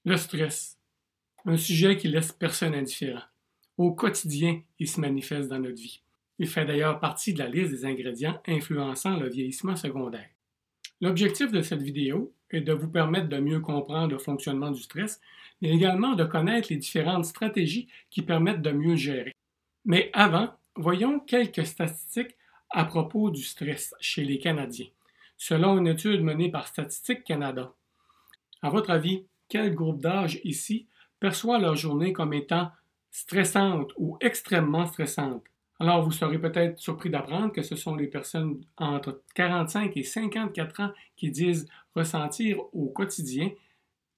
Le stress, un sujet qui laisse personne indifférent. Au quotidien, il se manifeste dans notre vie. Il fait d'ailleurs partie de la liste des ingrédients influençant le vieillissement secondaire. L'objectif de cette vidéo est de vous permettre de mieux comprendre le fonctionnement du stress, mais également de connaître les différentes stratégies qui permettent de mieux le gérer. Mais avant, voyons quelques statistiques à propos du stress chez les Canadiens, selon une étude menée par Statistique Canada. À votre avis, quel groupe d'âge ici perçoit leur journée comme étant stressante ou extrêmement stressante? Alors, vous serez peut-être surpris d'apprendre que ce sont les personnes entre 45 et 54 ans qui disent ressentir au quotidien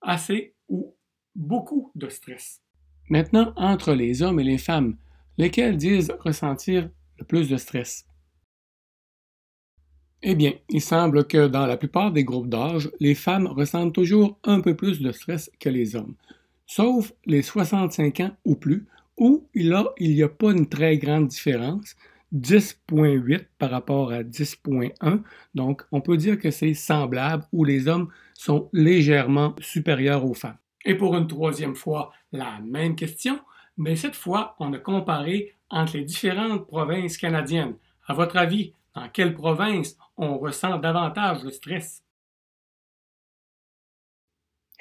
assez ou beaucoup de stress. Maintenant, entre les hommes et les femmes, lesquels disent ressentir le plus de stress? Eh bien, il semble que dans la plupart des groupes d'âge, les femmes ressentent toujours un peu plus de stress que les hommes, sauf les 65 ans ou plus, où il n'y a pas une très grande différence, 10,8 par rapport à 10,1, donc on peut dire que c'est semblable, où les hommes sont légèrement supérieurs aux femmes. Et pour une troisième fois, la même question, mais cette fois, on a comparé entre les différentes provinces canadiennes. À votre avis, dans quelle province on ressent davantage le stress?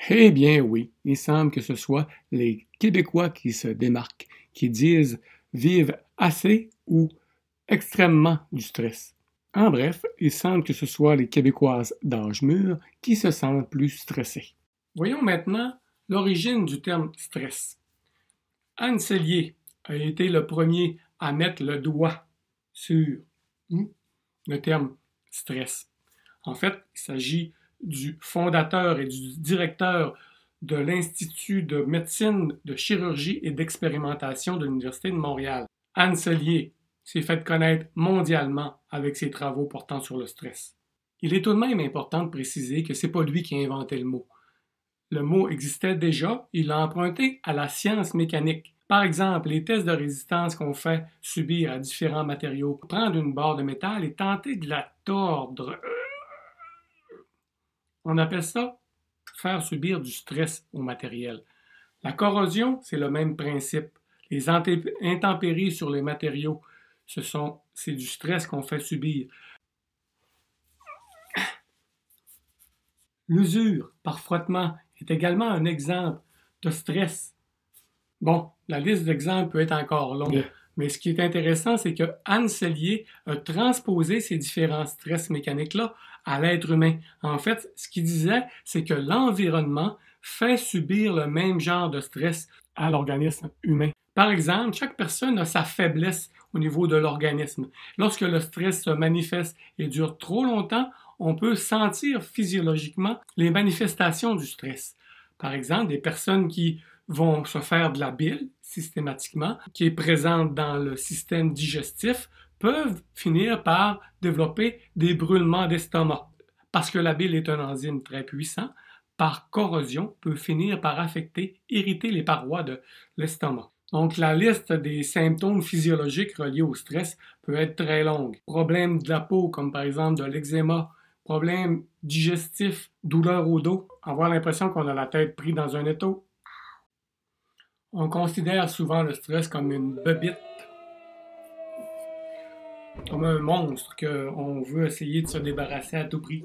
Eh bien oui, il semble que ce soit les Québécois qui se démarquent, qui disent vivre assez ou extrêmement du stress. En bref, il semble que ce soit les Québécoises d'âge mûr qui se sentent plus stressées. Voyons maintenant l'origine du terme stress. Anne Cellier a été le premier à mettre le doigt sur le terme stress. En fait, il s'agit du fondateur et du directeur de l'Institut de médecine, de chirurgie et d'expérimentation de l'Université de Montréal. Anne Cellier s'est fait connaître mondialement avec ses travaux portant sur le stress. Il est tout de même important de préciser que ce n'est pas lui qui a inventé le mot. Le mot existait déjà, il l'a emprunté à la science mécanique. Par exemple, les tests de résistance qu'on fait subir à différents matériaux. Prendre une barre de métal et tenter de la tordre. On appelle ça faire subir du stress au matériel. La corrosion, c'est le même principe. Les intempéries sur les matériaux, c'est du stress qu'on fait subir. L'usure par frottement est également un exemple de stress. Bon, la liste d'exemples peut être encore longue, mais ce qui est intéressant, c'est que Anne Cellier a transposé ces différents stress mécaniques-là à l'être humain. En fait, ce qu'il disait, c'est que l'environnement fait subir le même genre de stress à l'organisme humain. Par exemple, chaque personne a sa faiblesse au niveau de l'organisme. Lorsque le stress se manifeste et dure trop longtemps, on peut sentir physiologiquement les manifestations du stress. Par exemple, des personnes qui vont se faire de la bile systématiquement, qui est présente dans le système digestif, peuvent finir par développer des brûlements d'estomac. Parce que la bile est un enzyme très puissant, par corrosion, peut finir par affecter, irriter les parois de l'estomac. Donc, la liste des symptômes physiologiques reliés au stress peut être très longue. Problèmes de la peau, comme par exemple de l'eczéma, problèmes digestifs, douleurs au dos, avoir l'impression qu'on a la tête prise dans un étau. On considère souvent le stress comme une bébite, comme un monstre qu'on veut essayer de se débarrasser à tout prix.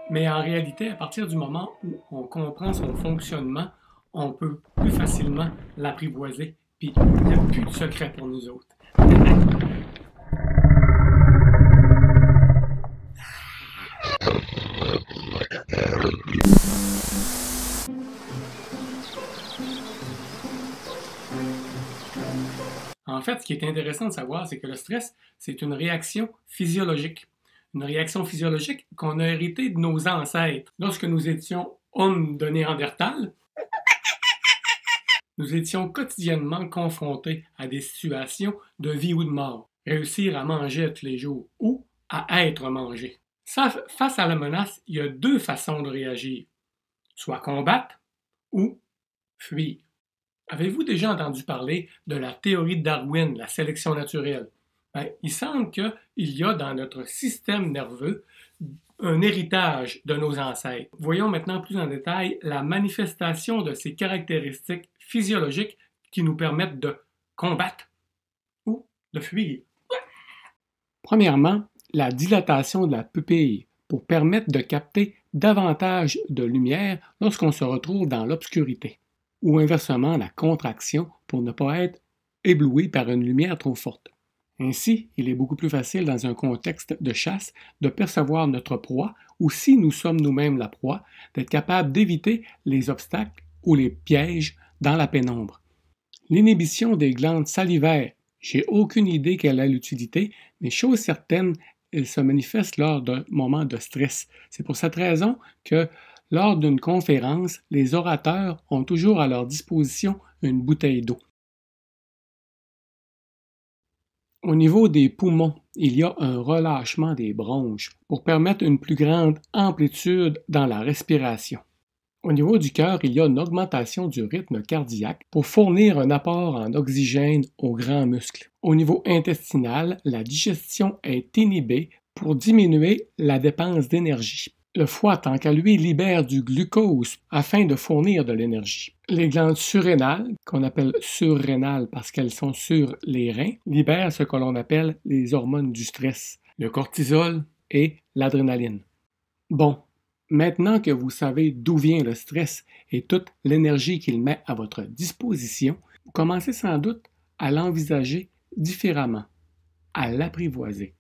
Mais en réalité, à partir du moment où on comprend son fonctionnement, on peut plus facilement l'apprivoiser, puis il n'y a plus de secret pour nous autres. En fait, ce qui est intéressant de savoir, c'est que le stress, c'est une réaction physiologique. Une réaction physiologique qu'on a héritée de nos ancêtres. Lorsque nous étions hommes de Néandertal, nous étions quotidiennement confrontés à des situations de vie ou de mort. Réussir à manger tous les jours ou à être mangé. Face à la menace, il y a deux façons de réagir. Soit combattre ou fuir. Avez-vous déjà entendu parler de la théorie de Darwin, la sélection naturelle? Il semble qu'il y a dans notre système nerveux un héritage de nos ancêtres. Voyons maintenant plus en détail la manifestation de ces caractéristiques physiologiques qui nous permettent de combattre ou de fuir. Premièrement, la dilatation de la pupille pour permettre de capter davantage de lumière lorsqu'on se retrouve dans l'obscurité, ou inversement la contraction pour ne pas être ébloui par une lumière trop forte. Ainsi, il est beaucoup plus facile dans un contexte de chasse de percevoir notre proie ou si nous sommes nous-mêmes la proie, d'être capable d'éviter les obstacles ou les pièges dans la pénombre. L'inhibition des glandes salivaires, j'ai aucune idée quelle est l'utilité, mais chose certaine, elle se manifeste lors d'un moment de stress. C'est pour cette raison que lors d'une conférence, les orateurs ont toujours à leur disposition une bouteille d'eau. Au niveau des poumons, il y a un relâchement des bronches pour permettre une plus grande amplitude dans la respiration. Au niveau du cœur, il y a une augmentation du rythme cardiaque pour fournir un apport en oxygène aux grands muscles. Au niveau intestinal, la digestion est inhibée pour diminuer la dépense d'énergie. Le foie, tant qu'à lui, libère du glucose afin de fournir de l'énergie. Les glandes surrénales, qu'on appelle surrénales parce qu'elles sont sur les reins, libèrent ce que l'on appelle les hormones du stress, le cortisol et l'adrénaline. Bon, maintenant que vous savez d'où vient le stress et toute l'énergie qu'il met à votre disposition, vous commencez sans doute à l'envisager différemment, à l'apprivoiser.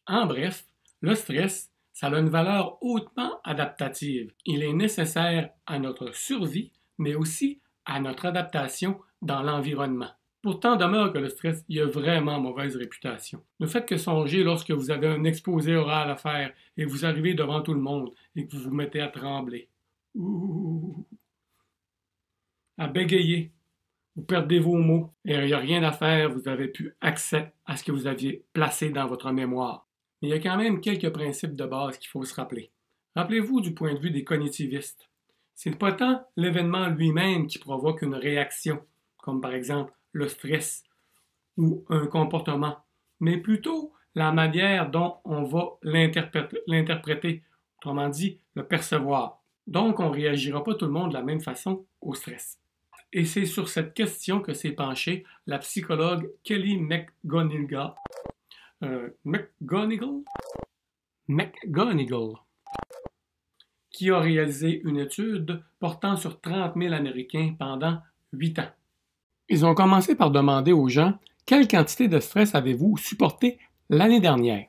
En bref, le stress, ça a une valeur hautement adaptative. Il est nécessaire à notre survie, mais aussi à notre adaptation dans l'environnement. Pourtant, demeure que le stress y a vraiment mauvaise réputation. Ne faites que songer lorsque vous avez un exposé oral à faire et vous arrivez devant tout le monde et que vous vous mettez à trembler. À bégayer. Vous perdez vos mots et il n'y a rien à faire, vous avez plus accès à ce que vous aviez placé dans votre mémoire. Mais il y a quand même quelques principes de base qu'il faut se rappeler. Rappelez-vous du point de vue des cognitivistes. C'est pas tant l'événement lui-même qui provoque une réaction, comme par exemple le stress ou un comportement, mais plutôt la manière dont on va l'interpréter, autrement dit, le percevoir. Donc, on ne réagira pas tout le monde de la même façon au stress. Et c'est sur cette question que s'est penchée la psychologue Kelly McGonigal, qui a réalisé une étude portant sur 30 000 Américains pendant 8 ans. Ils ont commencé par demander aux gens quelle quantité de stress avez-vous supporté l'année dernière.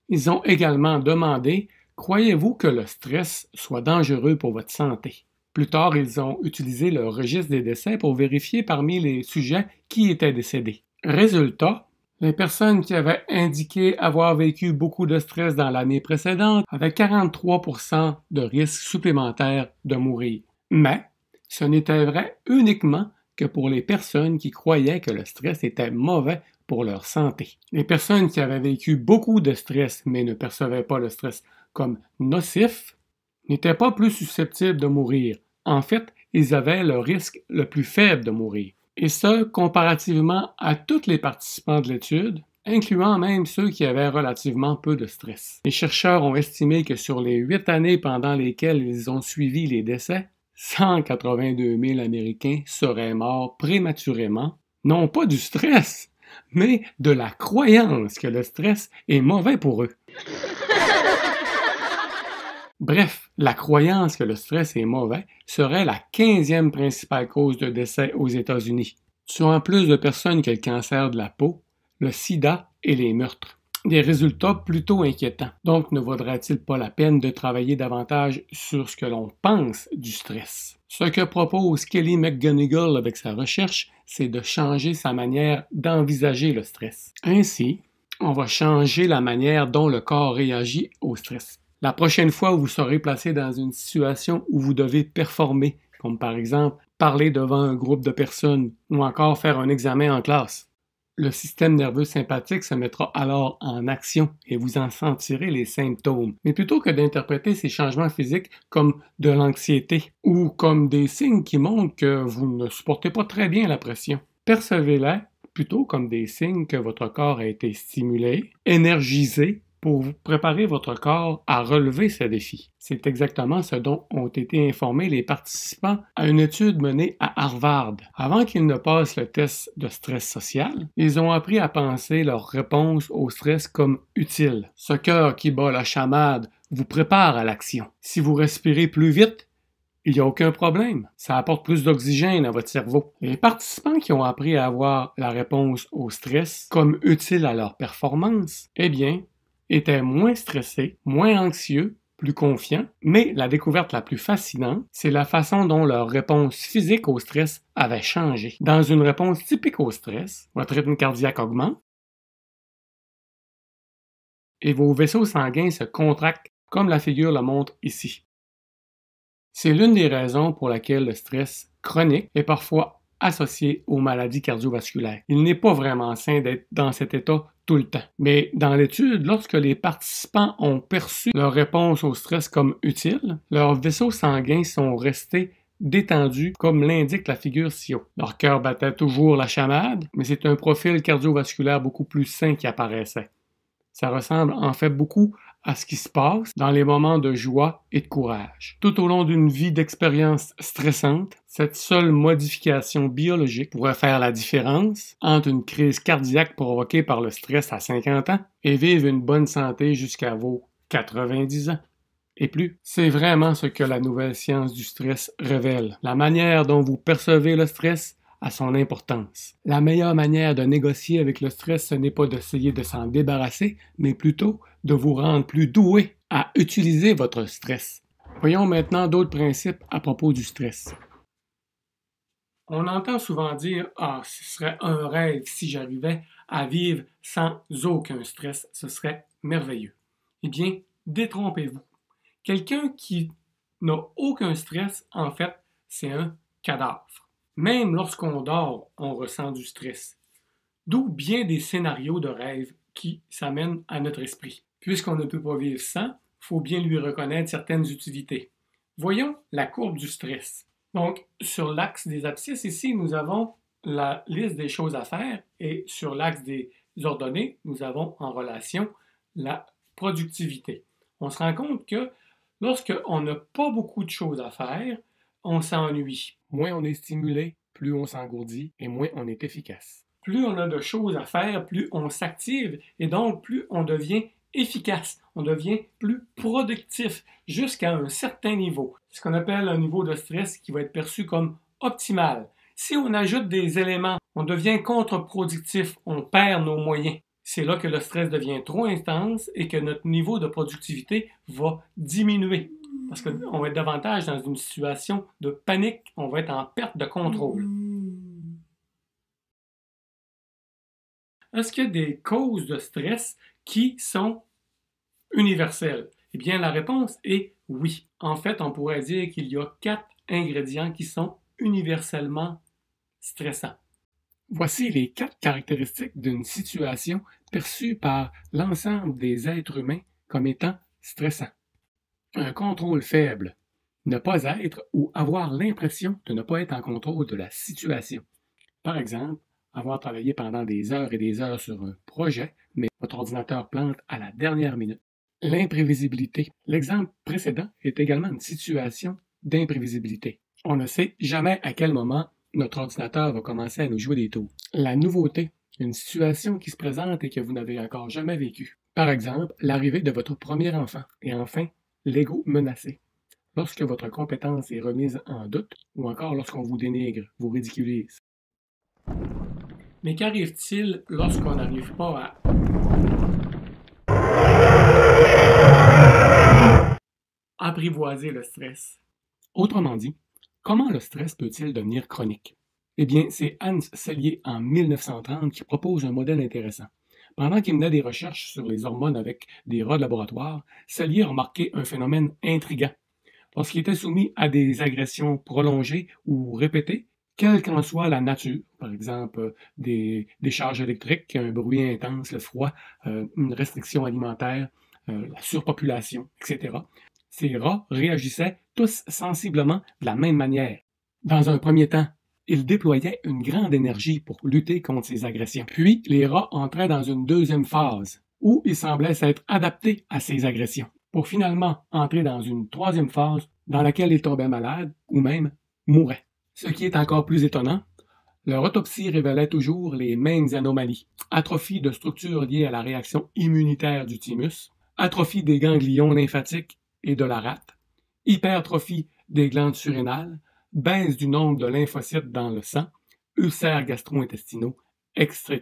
Ils ont également demandé croyez-vous que le stress soit dangereux pour votre santé. Plus tard, ils ont utilisé le registre des décès pour vérifier parmi les sujets qui étaient décédés. Résultat, les personnes qui avaient indiqué avoir vécu beaucoup de stress dans l'année précédente avaient 43% de risque supplémentaire de mourir. Mais ce n'était vrai uniquement que pour les personnes qui croyaient que le stress était mauvais pour leur santé. Les personnes qui avaient vécu beaucoup de stress mais ne percevaient pas le stress comme nocif n'étaient pas plus susceptibles de mourir. En fait, ils avaient le risque le plus faible de mourir. Et ce, comparativement à tous les participants de l'étude, incluant même ceux qui avaient relativement peu de stress. Les chercheurs ont estimé que sur les 8 années pendant lesquelles ils ont suivi les décès, 182 000 Américains seraient morts prématurément, non pas du stress, mais de la croyance que le stress est mauvais pour eux. Bref, la croyance que le stress est mauvais serait la 15e principale cause de décès aux États-Unis, tuant plus de personnes que le cancer de la peau, le sida et les meurtres. Des résultats plutôt inquiétants. Donc, ne vaudra-t-il pas la peine de travailler davantage sur ce que l'on pense du stress? Ce que propose Kelly McGonigal avec sa recherche, c'est de changer sa manière d'envisager le stress. Ainsi, on va changer la manière dont le corps réagit au stress. La prochaine fois où vous serez placé dans une situation où vous devez performer, comme par exemple parler devant un groupe de personnes ou encore faire un examen en classe, le système nerveux sympathique se mettra alors en action et vous en sentirez les symptômes. Mais plutôt que d'interpréter ces changements physiques comme de l'anxiété ou comme des signes qui montrent que vous ne supportez pas très bien la pression, percevez-les plutôt comme des signes que votre corps a été stimulé, énergisé pour vous préparer votre corps à relever ce défi. C'est exactement ce dont ont été informés les participants à une étude menée à Harvard. Avant qu'ils ne passent le test de stress social, ils ont appris à penser leur réponse au stress comme utile. Ce cœur qui bat la chamade vous prépare à l'action. Si vous respirez plus vite, il n'y a aucun problème. Ça apporte plus d'oxygène à votre cerveau. Les participants qui ont appris à avoir la réponse au stress comme utile à leur performance, eh bien, étaient moins stressés, moins anxieux, plus confiants, mais la découverte la plus fascinante, c'est la façon dont leur réponse physique au stress avait changé. Dans une réponse typique au stress, votre rythme cardiaque augmente et vos vaisseaux sanguins se contractent comme la figure le montre ici. C'est l'une des raisons pour laquelle le stress chronique est parfois associé aux maladies cardiovasculaires. Il n'est pas vraiment sain d'être dans cet état tout le temps. Mais dans l'étude, lorsque les participants ont perçu leur réponse au stress comme utile, leurs vaisseaux sanguins sont restés détendus comme l'indique la figure ci-haut. Leur cœur battait toujours la chamade, mais c'est un profil cardiovasculaire beaucoup plus sain qui apparaissait. Ça ressemble en fait beaucoup à ce qui se passe dans les moments de joie et de courage. Tout au long d'une vie d'expérience stressante, cette seule modification biologique pourrait faire la différence entre une crise cardiaque provoquée par le stress à 50 ans et vivre une bonne santé jusqu'à vos 90 ans. Et plus, c'est vraiment ce que la nouvelle science du stress révèle. La manière dont vous percevez le stress a son importance. La meilleure manière de négocier avec le stress, ce n'est pas d'essayer de s'en débarrasser, mais plutôt de vous rendre plus doué à utiliser votre stress. Voyons maintenant d'autres principes à propos du stress. On entend souvent dire « Ah, ce serait un rêve si j'arrivais à vivre sans aucun stress, ce serait merveilleux. » Eh bien, détrompez-vous. Quelqu'un qui n'a aucun stress, en fait, c'est un cadavre. Même lorsqu'on dort, on ressent du stress. D'où bien des scénarios de rêve qui s'amènent à notre esprit. Puisqu'on ne peut pas vivre sans, il faut bien lui reconnaître certaines utilités. Voyons la courbe du stress. Donc, sur l'axe des abscisses, ici, nous avons la liste des choses à faire et sur l'axe des ordonnées, nous avons en relation la productivité. On se rend compte que lorsqu'on n'a pas beaucoup de choses à faire, on s'ennuie. Moins on est stimulé, plus on s'engourdit et moins on est efficace. Plus on a de choses à faire, plus on s'active et donc plus on devient efficace, on devient plus productif jusqu'à un certain niveau. C'est ce qu'on appelle un niveau de stress qui va être perçu comme optimal. Si on ajoute des éléments, on devient contre-productif, on perd nos moyens. C'est là que le stress devient trop intense et que notre niveau de productivité va diminuer. Parce qu'on va être davantage dans une situation de panique, on va être en perte de contrôle. Est-ce qu'il y a des causes de stress qui sont universelles? Eh bien, la réponse est oui. En fait, on pourrait dire qu'il y a 4 ingrédients qui sont universellement stressants. Voici les 4 caractéristiques d'une situation perçue par l'ensemble des êtres humains comme étant stressant. Un contrôle faible, ne pas être ou avoir l'impression de ne pas être en contrôle de la situation. Par exemple, avoir travaillé pendant des heures et des heures sur un projet, mais votre ordinateur plante à la dernière minute. L'imprévisibilité. L'exemple précédent est également une situation d'imprévisibilité. On ne sait jamais à quel moment notre ordinateur va commencer à nous jouer des tours. La nouveauté. Une situation qui se présente et que vous n'avez encore jamais vécue. Par exemple, l'arrivée de votre premier enfant. Et enfin, l'ego menacé. Lorsque votre compétence est remise en doute, ou encore lorsqu'on vous dénigre, vous ridiculise. Mais qu'arrive-t-il lorsqu'on n'arrive pas à apprivoiser le stress? Autrement dit, comment le stress peut-il devenir chronique? Eh bien, c'est Hans Selye en 1930 qui propose un modèle intéressant. Pendant qu'il menait des recherches sur les hormones avec des rats de laboratoire, Selye a remarqué un phénomène intriguant. Lorsqu'il était soumis à des agressions prolongées ou répétées, quelle qu'en soit la nature, par exemple des charges électriques, un bruit intense, le froid, une restriction alimentaire, la surpopulation, etc., ces rats réagissaient tous sensiblement de la même manière. Dans un premier temps, ils déployaient une grande énergie pour lutter contre ces agressions. Puis, les rats entraient dans une deuxième phase, où il semblait s'être adapté à ces agressions, pour finalement entrer dans une troisième phase dans laquelle il tombait malade ou même mourait. Ce qui est encore plus étonnant, leur autopsie révélait toujours les mêmes anomalies. Atrophie de structures liées à la réaction immunitaire du thymus, atrophie des ganglions lymphatiques et de la rate, hypertrophie des glandes surrénales, baisse du nombre de lymphocytes dans le sang, ulcères gastro-intestinaux, etc.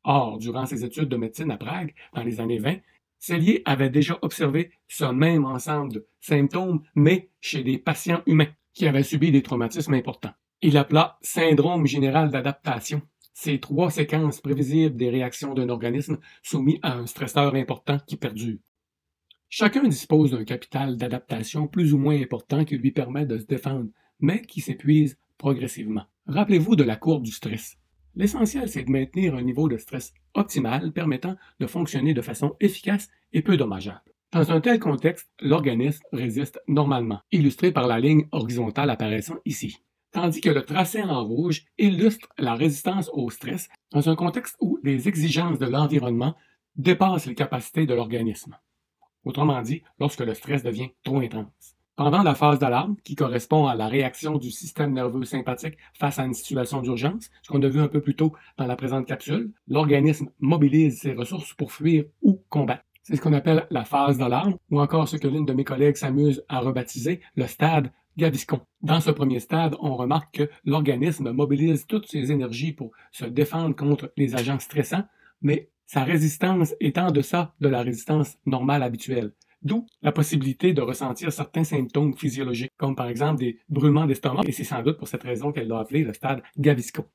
Or, durant ses études de médecine à Prague, dans les années 20, Sellier avait déjà observé ce même ensemble de symptômes, mais chez des patients humains qui avaient subi des traumatismes importants. Il appela syndrome général d'adaptation ces 3 séquences prévisibles des réactions d'un organisme soumis à un stresseur important qui perdure. Chacun dispose d'un capital d'adaptation plus ou moins important qui lui permet de se défendre, mais qui s'épuise progressivement. Rappelez-vous de la courbe du stress. L'essentiel, c'est de maintenir un niveau de stress optimal permettant de fonctionner de façon efficace et peu dommageable. Dans un tel contexte, l'organisme résiste normalement, illustré par la ligne horizontale apparaissant ici, tandis que le tracé en rouge illustre la résistance au stress dans un contexte où les exigences de l'environnement dépassent les capacités de l'organisme. Autrement dit, lorsque le stress devient trop intense. Pendant la phase d'alarme, qui correspond à la réaction du système nerveux sympathique face à une situation d'urgence, ce qu'on a vu un peu plus tôt dans la présente capsule, l'organisme mobilise ses ressources pour fuir ou combattre. C'est ce qu'on appelle la phase d'alarme, ou encore ce que l'une de mes collègues s'amuse à rebaptiser le stade Gaviscon. Dans ce premier stade, on remarque que l'organisme mobilise toutes ses énergies pour se défendre contre les agents stressants, mais sa résistance est en deçà de la résistance normale habituelle. D'où la possibilité de ressentir certains symptômes physiologiques, comme par exemple des brûlements d'estomac, et c'est sans doute pour cette raison qu'elle l'a appelé le stade Gaviscon.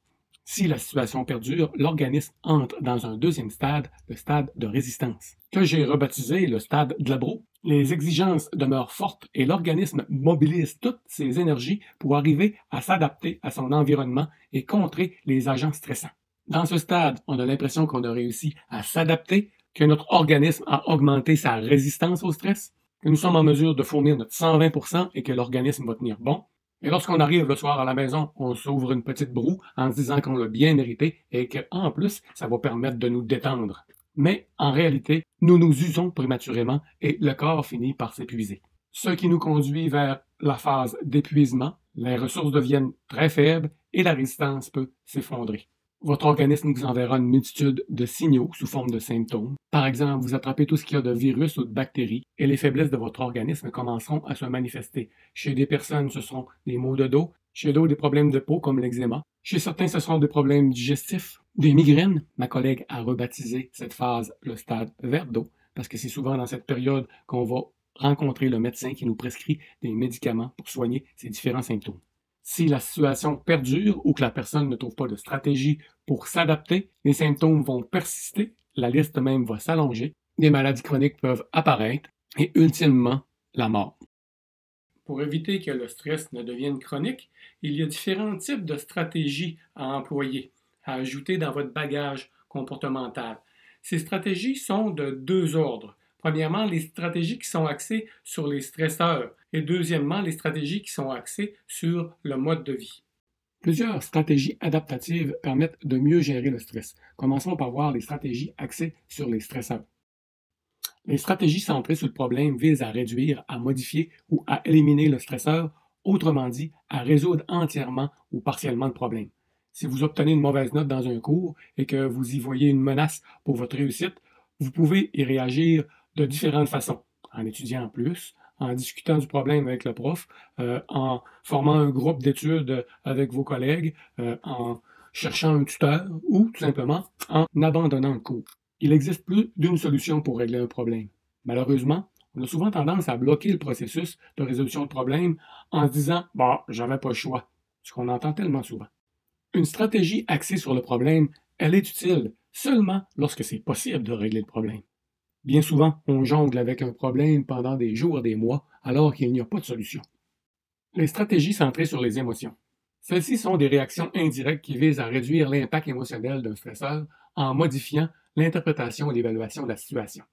Si la situation perdure, l'organisme entre dans un deuxième stade, le stade de résistance, que j'ai rebaptisé le stade Glabro. Les exigences demeurent fortes et l'organisme mobilise toutes ses énergies pour arriver à s'adapter à son environnement et contrer les agents stressants. Dans ce stade, on a l'impression qu'on a réussi à s'adapter, que notre organisme a augmenté sa résistance au stress, que nous sommes en mesure de fournir notre 120% et que l'organisme va tenir bon. Et lorsqu'on arrive le soir à la maison, on s'ouvre une petite broue en se disant qu'on l'a bien mérité et qu'en plus, ça va permettre de nous détendre. Mais en réalité, nous nous usons prématurément et le corps finit par s'épuiser. Ce qui nous conduit vers la phase d'épuisement, les ressources deviennent très faibles et la résistance peut s'effondrer. Votre organisme vous enverra une multitude de signaux sous forme de symptômes. Par exemple, vous attrapez tout ce qu'il y a de virus ou de bactéries et les faiblesses de votre organisme commenceront à se manifester. Chez des personnes, ce seront des maux de dos. Chez d'autres, des problèmes de peau comme l'eczéma. Chez certains, ce seront des problèmes digestifs, des migraines. Ma collègue a rebaptisé cette phase le stade vert d'eau parce que c'est souvent dans cette période qu'on va rencontrer le médecin qui nous prescrit des médicaments pour soigner ces différents symptômes. Si la situation perdure ou que la personne ne trouve pas de stratégie pour s'adapter, les symptômes vont persister, la liste même va s'allonger, des maladies chroniques peuvent apparaître et ultimement la mort. Pour éviter que le stress ne devienne chronique, il y a différents types de stratégies à employer, à ajouter dans votre bagage comportemental. Ces stratégies sont de 2 ordres. Premièrement, les stratégies qui sont axées sur les stresseurs et deuxièmement, les stratégies qui sont axées sur le mode de vie. Plusieurs stratégies adaptatives permettent de mieux gérer le stress. Commençons par voir les stratégies axées sur les stresseurs. Les stratégies centrées sur le problème visent à réduire, à modifier ou à éliminer le stresseur, autrement dit, à résoudre entièrement ou partiellement le problème. Si vous obtenez une mauvaise note dans un cours et que vous y voyez une menace pour votre réussite, vous pouvez y réagir de différentes façons, en étudiant plus, en discutant du problème avec le prof, en formant un groupe d'études avec vos collègues, en cherchant un tuteur ou tout simplement en abandonnant le cours. Il existe plus d'une solution pour régler un problème. Malheureusement, on a souvent tendance à bloquer le processus de résolution de problème en se disant « Bon, j'avais pas le choix », ce qu'on entend tellement souvent. Une stratégie axée sur le problème, elle est utile seulement lorsque c'est possible de régler le problème. Bien souvent, on jongle avec un problème pendant des jours et des mois alors qu'il n'y a pas de solution. Les stratégies centrées sur les émotions. Celles-ci sont des réactions indirectes qui visent à réduire l'impact émotionnel d'un stresseur en modifiant l'interprétation et l'évaluation de la situation.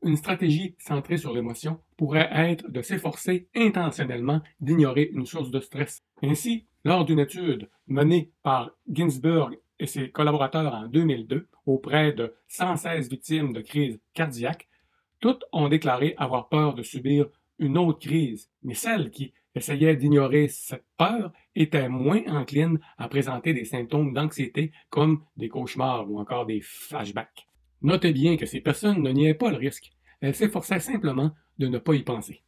Une stratégie centrée sur l'émotion pourrait être de s'efforcer intentionnellement d'ignorer une source de stress. Ainsi, lors d'une étude menée par Ginsberg et ses collaborateurs en 2002 auprès de 116 victimes de crise cardiaque, toutes ont déclaré avoir peur de subir une autre crise, mais celles qui essayaient d'ignorer cette peur étaient moins enclines à présenter des symptômes d'anxiété comme des cauchemars ou encore des flashbacks. Notez bien que ces personnes ne niaient pas le risque, elles s'efforçaient simplement de ne pas y penser.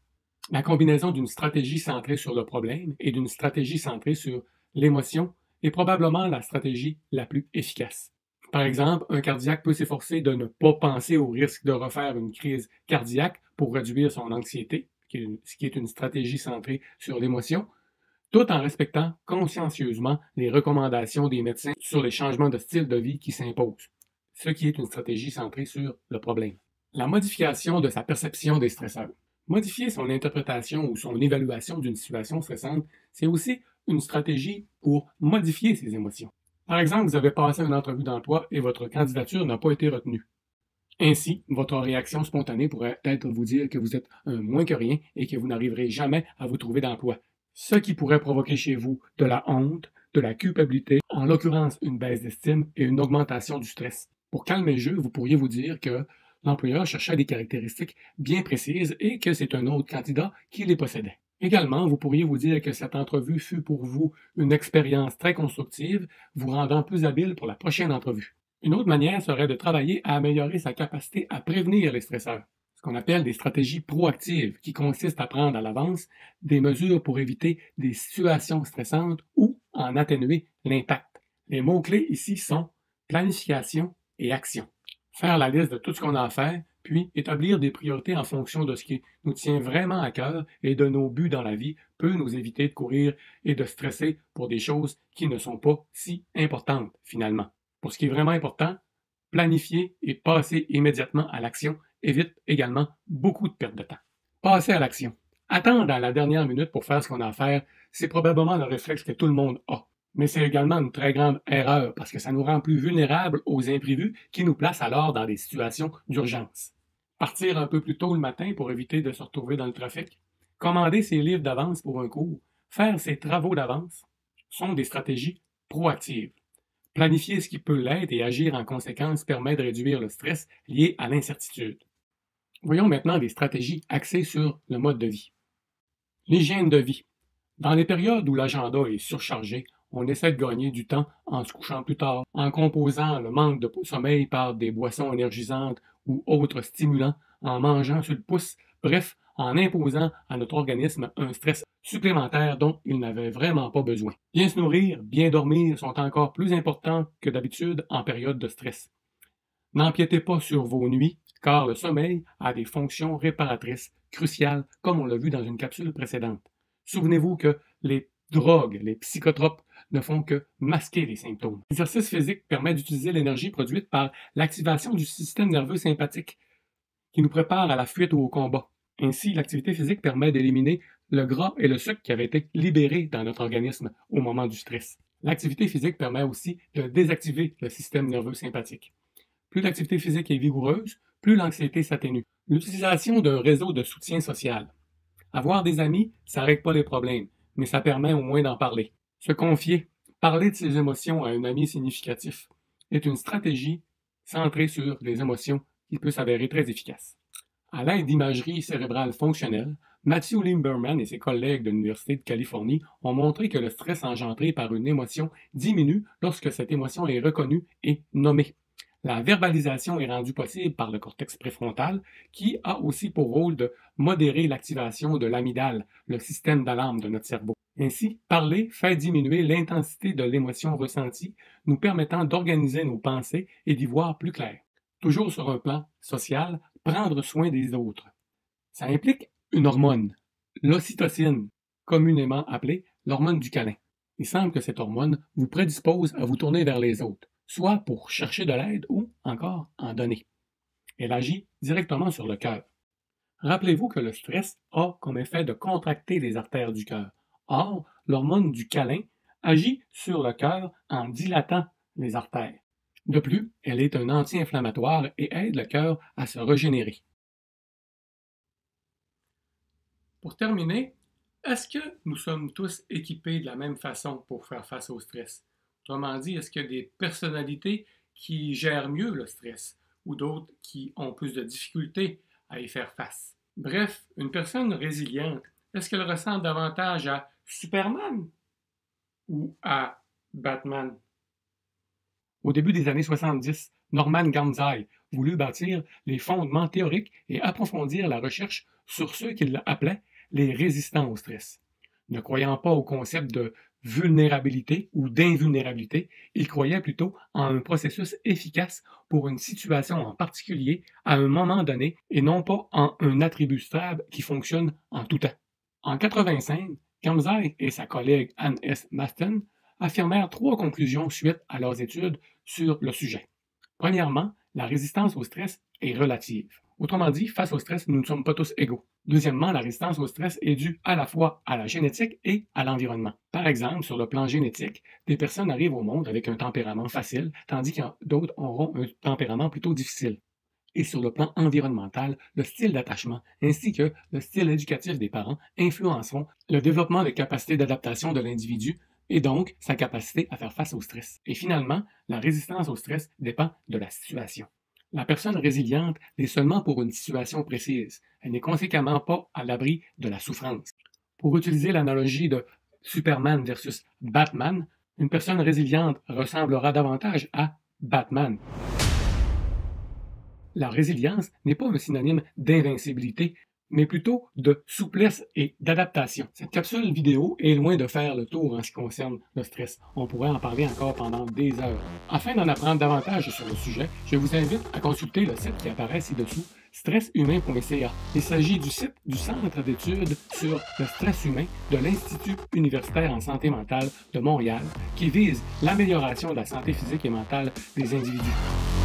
La combinaison d'une stratégie centrée sur le problème et d'une stratégie centrée sur l'émotion est probablement la stratégie la plus efficace. Par exemple, un cardiaque peut s'efforcer de ne pas penser au risque de refaire une crise cardiaque pour réduire son anxiété, ce qui est une stratégie centrée sur l'émotion, tout en respectant consciencieusement les recommandations des médecins sur les changements de style de vie qui s'imposent, ce qui est une stratégie centrée sur le problème. La modification de sa perception des stresseurs. Modifier son interprétation ou son évaluation d'une situation stressante, c'est aussi une stratégie pour modifier ses émotions. Par exemple, vous avez passé une entrevue d'emploi et votre candidature n'a pas été retenue. Ainsi, votre réaction spontanée pourrait être vous dire que vous êtes un moins que rien et que vous n'arriverez jamais à vous trouver d'emploi, ce qui pourrait provoquer chez vous de la honte, de la culpabilité, en l'occurrence une baisse d'estime et une augmentation du stress. Pour calmer le jeu, vous pourriez vous dire que l'employeur cherchait des caractéristiques bien précises et que c'est un autre candidat qui les possédait. Également, vous pourriez vous dire que cette entrevue fut pour vous une expérience très constructive, vous rendant plus habile pour la prochaine entrevue. Une autre manière serait de travailler à améliorer sa capacité à prévenir les stresseurs, ce qu'on appelle des stratégies proactives, qui consistent à prendre à l'avance des mesures pour éviter des situations stressantes ou en atténuer l'impact. Les mots-clés ici sont planification et action. Faire la liste de tout ce qu'on a à faire, puis établir des priorités en fonction de ce qui nous tient vraiment à cœur et de nos buts dans la vie peut nous éviter de courir et de stresser pour des choses qui ne sont pas si importantes finalement. Pour ce qui est vraiment important, planifier et passer immédiatement à l'action évite également beaucoup de pertes de temps. Passer à l'action. Attendre à la dernière minute pour faire ce qu'on a à faire, c'est probablement le réflexe que tout le monde a. Mais c'est également une très grande erreur parce que ça nous rend plus vulnérables aux imprévus qui nous placent alors dans des situations d'urgence. Partir un peu plus tôt le matin pour éviter de se retrouver dans le trafic, commander ses livres d'avance pour un cours, faire ses travaux d'avance sont des stratégies proactives. Planifier ce qui peut l'être et agir en conséquence permet de réduire le stress lié à l'incertitude. Voyons maintenant des stratégies axées sur le mode de vie. L'hygiène de vie. Dans les périodes où l'agenda est surchargé, on essaie de gagner du temps en se couchant plus tard, en composant le manque de sommeil par des boissons énergisantes ou autres stimulants, en mangeant sur le pouce, bref, en imposant à notre organisme un stress supplémentaire dont il n'avait vraiment pas besoin. Bien se nourrir, bien dormir sont encore plus importants que d'habitude en période de stress. N'empiétez pas sur vos nuits, car le sommeil a des fonctions réparatrices cruciales, comme on l'a vu dans une capsule précédente. Souvenez-vous que les drogues, les psychotropes, ne font que masquer les symptômes. L'exercice physique permet d'utiliser l'énergie produite par l'activation du système nerveux sympathique, qui nous prépare à la fuite ou au combat. Ainsi, l'activité physique permet d'éliminer le gras et le sucre qui avaient été libérés dans notre organisme au moment du stress. L'activité physique permet aussi de désactiver le système nerveux sympathique. Plus l'activité physique est vigoureuse, plus l'anxiété s'atténue. L'utilisation d'un réseau de soutien social. Avoir des amis, ça ne règle pas les problèmes, mais ça permet au moins d'en parler. Se confier, parler de ses émotions à un ami significatif, est une stratégie centrée sur les émotions qui peut s'avérer très efficace. À l'aide d'imagerie cérébrale fonctionnelle, Matthew Limberman et ses collègues de l'Université de Californie ont montré que le stress engendré par une émotion diminue lorsque cette émotion est reconnue et nommée. La verbalisation est rendue possible par le cortex préfrontal, qui a aussi pour rôle de modérer l'activation de l'amygdale, le système d'alarme de notre cerveau. Ainsi, parler fait diminuer l'intensité de l'émotion ressentie, nous permettant d'organiser nos pensées et d'y voir plus clair. Toujours sur un plan social, prendre soin des autres. Ça implique une hormone, l'ocytocine, communément appelée l'hormone du câlin. Il semble que cette hormone vous prédispose à vous tourner vers les autres, soit pour chercher de l'aide ou encore en donner. Elle agit directement sur le cœur. Rappelez-vous que le stress a comme effet de contracter les artères du cœur. Or, l'hormone du câlin agit sur le cœur en dilatant les artères. De plus, elle est un anti-inflammatoire et aide le cœur à se régénérer. Pour terminer, est-ce que nous sommes tous équipés de la même façon pour faire face au stress? Autrement dit, est-ce qu'il y a des personnalités qui gèrent mieux le stress ou d'autres qui ont plus de difficultés à y faire face? Bref, une personne résiliente, est-ce qu'elle ressemble davantage à Superman ou à Batman? Au début des années 70, Norman Gamzai voulut bâtir les fondements théoriques et approfondir la recherche sur ceux qu'il appelait les résistants au stress. Ne croyant pas au concept de vulnérabilité ou d'invulnérabilité, il croyait plutôt en un processus efficace pour une situation en particulier à un moment donné et non pas en un attribut stable qui fonctionne en tout temps. En 1985, Gamzai et sa collègue Anne S. Maston affirmèrent 3 conclusions suite à leurs études sur le sujet. Premièrement, la résistance au stress est relative. Autrement dit, face au stress, nous ne sommes pas tous égaux. Deuxièmement, la résistance au stress est due à la fois à la génétique et à l'environnement. Par exemple, sur le plan génétique, des personnes arrivent au monde avec un tempérament facile, tandis que d'autres auront un tempérament plutôt difficile. Et sur le plan environnemental, le style d'attachement ainsi que le style éducatif des parents influenceront le développement des capacités d'adaptation de l'individu et donc sa capacité à faire face au stress. Et finalement, la résistance au stress dépend de la situation. La personne résiliente l'est seulement pour une situation précise. Elle n'est conséquemment pas à l'abri de la souffrance. Pour utiliser l'analogie de Superman versus Batman, une personne résiliente ressemblera davantage à Batman. La résilience n'est pas un synonyme d'invincibilité, mais plutôt de souplesse et d'adaptation. Cette capsule vidéo est loin de faire le tour en ce qui concerne le stress. On pourrait en parler encore pendant des heures. Afin d'en apprendre davantage sur le sujet, je vous invite à consulter le site qui apparaît ci-dessous, stresshumain.ca. Il s'agit du site du Centre d'études sur le stress humain de l'Institut universitaire en santé mentale de Montréal, qui vise l'amélioration de la santé physique et mentale des individus.